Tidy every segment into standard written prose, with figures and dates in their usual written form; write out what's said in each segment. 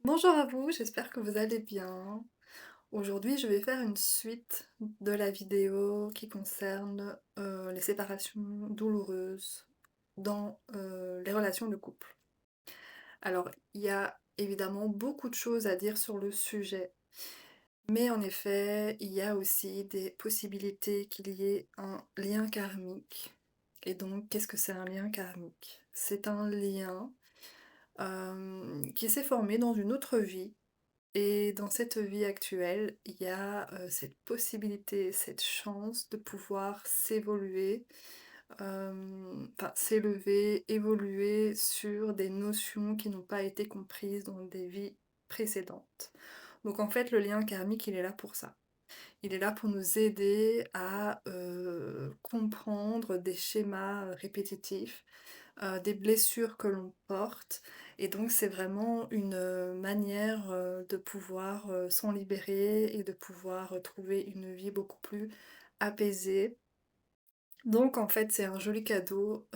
Bonjour à vous, j'espère que vous allez bien. Aujourd'hui, je vais faire une suite de la vidéo qui concerne les séparations douloureuses dans les relations de couple. Alors, il y a évidemment beaucoup de choses à dire sur le sujet, mais en effet, il y a aussi des possibilités qu'il y ait un lien karmique. Et donc, qu'est-ce que c'est un lien karmique? C'est un lien qui s'est formé dans une autre vie. Et dans cette vie actuelle, il y a, cette possibilité, cette chance de pouvoir s'évoluer, enfin s'élever, évoluer sur des notions qui n'ont pas été comprises dans des vies précédentes. Donc en fait, le lien karmique, il est là pour ça. Il est là pour nous aider à, comprendre des schémas, répétitifs, des blessures que l'on porte et donc c'est vraiment une, manière, de pouvoir, s'en libérer et de pouvoir, trouver une vie beaucoup plus apaisée. Donc en fait, c'est un joli cadeau,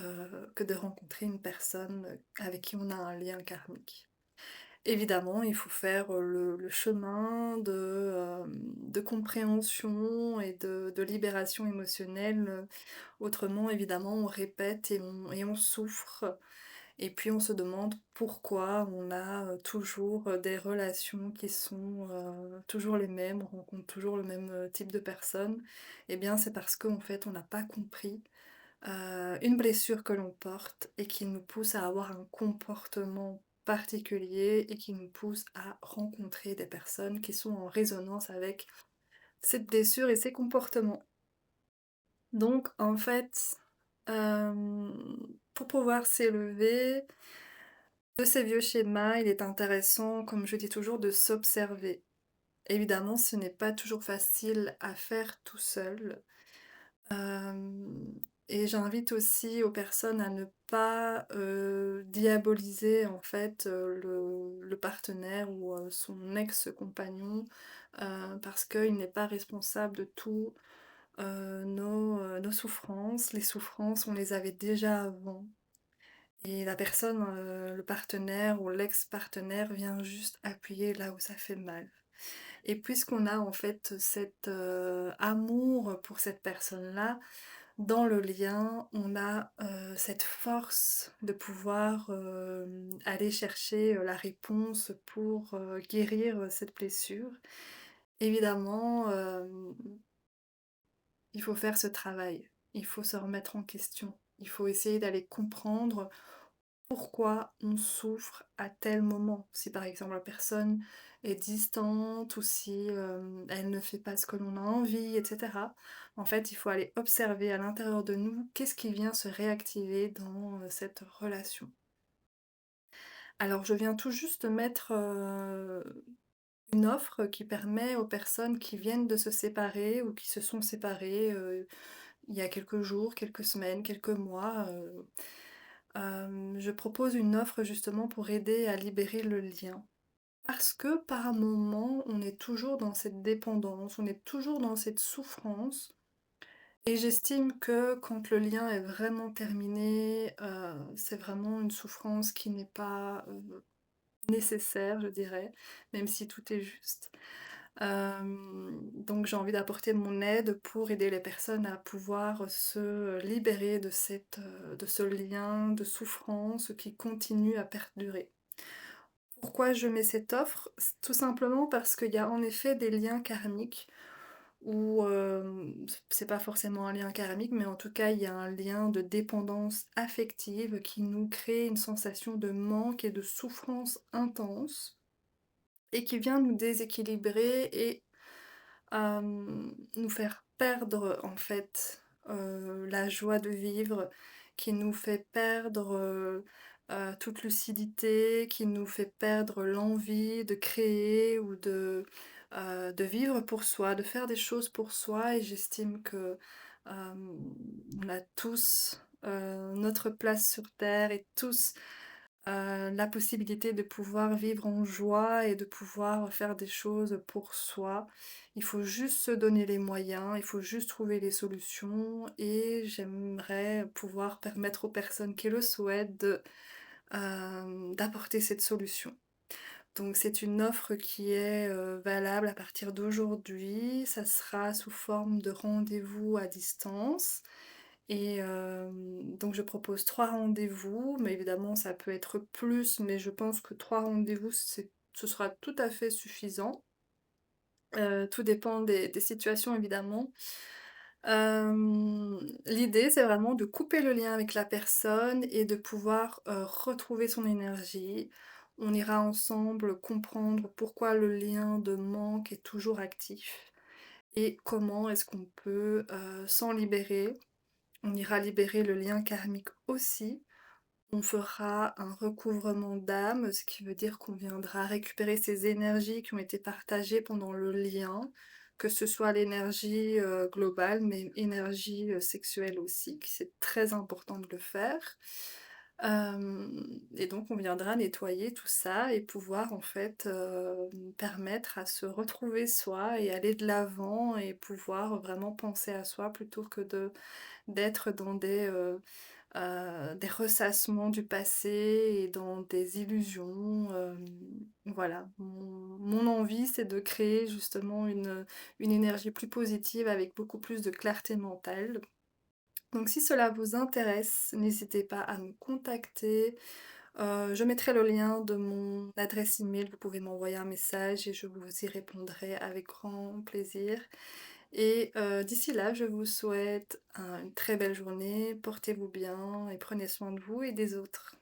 que de rencontrer une personne, avec qui on a un lien karmique. Évidemment, il faut faire, le chemin de compréhension et de libération émotionnelle, autrement évidemment on répète et on souffre et puis on se demande pourquoi on a, toujours, des relations qui sont, toujours les mêmes, on rencontre toujours le même, type de personnes. Eh bien, c'est parce qu'en fait, on n'a pas compris, une blessure que l'on porte et qui nous pousse à avoir un comportement particulier et qui nous pousse à rencontrer des personnes qui sont en résonance avec cette blessure et ces comportements. Donc en fait, pour pouvoir s'élever de ces vieux schémas, il est intéressant, comme je dis toujours, de s'observer. Évidemment, ce n'est pas toujours facile à faire tout seul. Hem et j'invite aussi aux personnes à ne pas, diaboliser en fait, le partenaire ou, son ex-compagnon, parce qu'il n'est pas responsable de tout, nos souffrances. Les souffrances, on les avait déjà avant et la personne, le partenaire ou l'ex-partenaire vient juste appuyer là où ça fait mal. Et puisqu'on a en fait cet, amour pour cette personne-là, dans le lien, on a, cette force de pouvoir, aller chercher, la réponse pour, guérir, cette blessure. Évidemment, il faut faire ce travail. Il faut se remettre en question. Il faut essayer d'aller comprendre pourquoi on souffre à tel moment. Si par exemple la personne est distante ou si, elle ne fait pas ce que l'on a envie et cetera. En fait, il faut aller observer à l'intérieur de nous qu'est-ce qui vient se réactiver dans, cette relation. Alors je viens tout juste de mettre, une offre qui permet aux personnes qui viennent de se séparer ou qui se sont séparées, il y a quelques jours, quelques semaines, quelques mois, je propose une offre justement pour aider à libérer le lien. Parce que par moment, on est toujours dans cette dépendance, on est toujours dans cette souffrance et j'estime que quand le lien est vraiment terminé, c'est vraiment une souffrance qui n'est pas, nécessaire, je dirais, même si tout est juste. Donc j'ai envie d'apporter mon aide pour aider les personnes à pouvoir se libérer de ce lien de souffrance qui continue à perdurer. Pourquoi je mets cette offre? Tout simplement parce qu'il y a en effet des liens karmiques où, c'est pas forcément un lien karmique, mais en tout cas il y a un lien de dépendance affective qui nous crée une sensation de manque et de souffrance intense et qui vient nous déséquilibrer et nous faire perdre en fait, la joie de vivre, qui nous fait perdre, toute lucidité, qui nous fait perdre l'envie de créer ou de vivre pour soi, de faire des choses pour soi et j'estime que, on a tous, notre place sur terre et tous la possibilité de pouvoir vivre en joie et de pouvoir faire des choses pour soi. Il faut juste se donner les moyens, il faut juste trouver les solutions et j'aimerais pouvoir permettre aux personnes qui le souhaitent d'apporter cette solution. Donc c'est une offre qui est, valable à partir d'aujourd'hui. Ça sera sous forme de rendez-vous à distance et donc je propose 3 rendez-vous, mais évidemment ça peut être plus, mais je pense que 3 rendez-vous, ce sera tout à fait suffisant. Tout dépend des situations évidemment. L'idée, c'est vraiment de couper le lien avec la personne et de pouvoir, retrouver son énergie. On ira ensemble comprendre pourquoi le lien de manque est toujours actif et comment est-ce qu'on peut, s'en libérer. On ira libérer le lien karmique aussi. On fera un recouvrement d'âme, ce qui veut dire qu'on viendra récupérer ces énergies qui ont été partagées pendant le lien, que ce soit l'énergie, globale, mais énergie, sexuelle aussi, qui c'est très important de le faire. Et donc on viendra nettoyer tout ça et pouvoir en fait, permettre à se retrouver soi et aller de l'avant et pouvoir vraiment penser à soi plutôt que d'être dans des ressassements du passé et dans des illusions, voilà. Mon envie, c'est de créer justement une énergie plus positive avec beaucoup plus de clarté mentale. Donc si cela vous intéresse, n'hésitez pas à me contacter. Je mettrai le lien de mon adresse email, vous pouvez m'envoyer un message et je vous y répondrai avec grand plaisir. Et d'ici là, je vous souhaite une très belle journée, portez-vous bien et prenez soin de vous et des autres.